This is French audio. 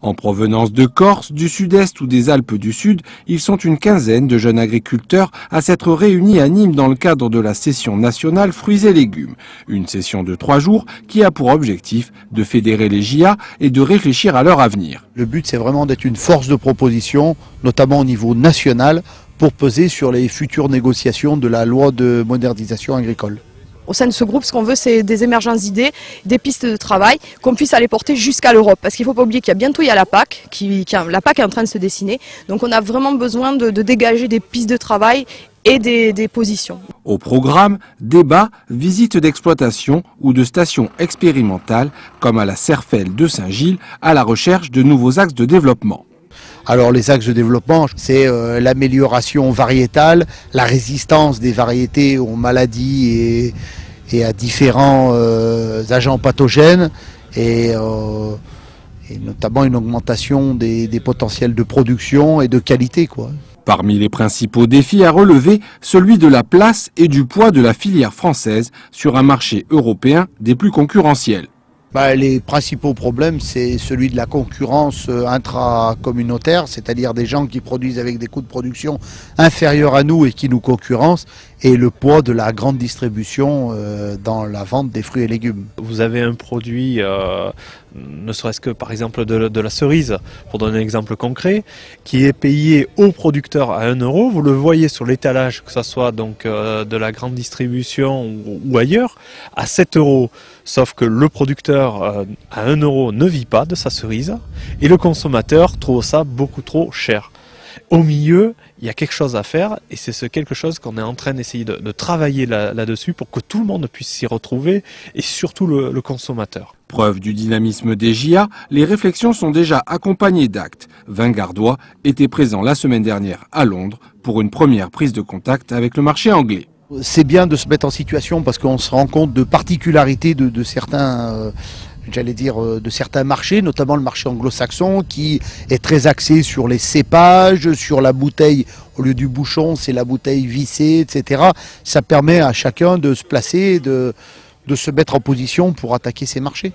En provenance de Corse, du Sud-Est ou des Alpes du Sud, ils sont une quinzaine de jeunes agriculteurs à s'être réunis à Nîmes dans le cadre de la session nationale Fruits et légumes. Une session de 3 jours qui a pour objectif de fédérer les JA et de réfléchir à leur avenir. Le but, c'est vraiment d'être une force de proposition, notamment au niveau national, pour peser sur les futures négociations de la loi de modernisation agricole. Au sein de ce groupe, ce qu'on veut, c'est des émergences d'idées, des pistes de travail, qu'on puisse aller porter jusqu'à l'Europe. Parce qu'il ne faut pas oublier qu'il y a bientôt la PAC, la PAC est en train de se dessiner. Donc on a vraiment besoin de dégager des pistes de travail et des positions. Au programme, débats, visites d'exploitation ou de stations expérimentales, comme à la Serfelle de Saint-Gilles, à la recherche de nouveaux axes de développement. Alors les axes de développement, c'est l'amélioration variétale, la résistance des variétés aux maladies et à différents agents pathogènes et notamment une augmentation des potentiels de production et de qualité, quoi. Parmi les principaux défis à relever, celui de la place et du poids de la filière française sur un marché européen des plus concurrentiels. Les principaux problèmes, c'est celui de la concurrence intracommunautaire, c'est-à-dire des gens qui produisent avec des coûts de production inférieurs à nous et qui nous concurrencent, et le poids de la grande distribution dans la vente des fruits et légumes. Vous avez un produit, ne serait-ce que par exemple de la cerise, pour donner un exemple concret, qui est payé au producteur à 1 €, vous le voyez sur l'étalage, que ce soit donc de la grande distribution ou ailleurs, à 7 €. Sauf que le producteur à 1 € ne vit pas de sa cerise et le consommateur trouve ça beaucoup trop cher. Au milieu, il y a quelque chose à faire et c'est ce quelque chose qu'on est en train d'essayer de travailler là-dessus pour que tout le monde puisse s'y retrouver et surtout le consommateur. Preuve du dynamisme des JA, les réflexions sont déjà accompagnées d'actes. 20 Gardois étaient présents la semaine dernière à Londres pour une première prise de contact avec le marché anglais. C'est bien de se mettre en situation parce qu'on se rend compte de particularités de certains, de certains marchés, notamment le marché anglo-saxon qui est très axé sur les cépages, sur la bouteille, au lieu du bouchon, c'est la bouteille vissée, etc. Ça permet à chacun de se placer, de se mettre en position pour attaquer ces marchés.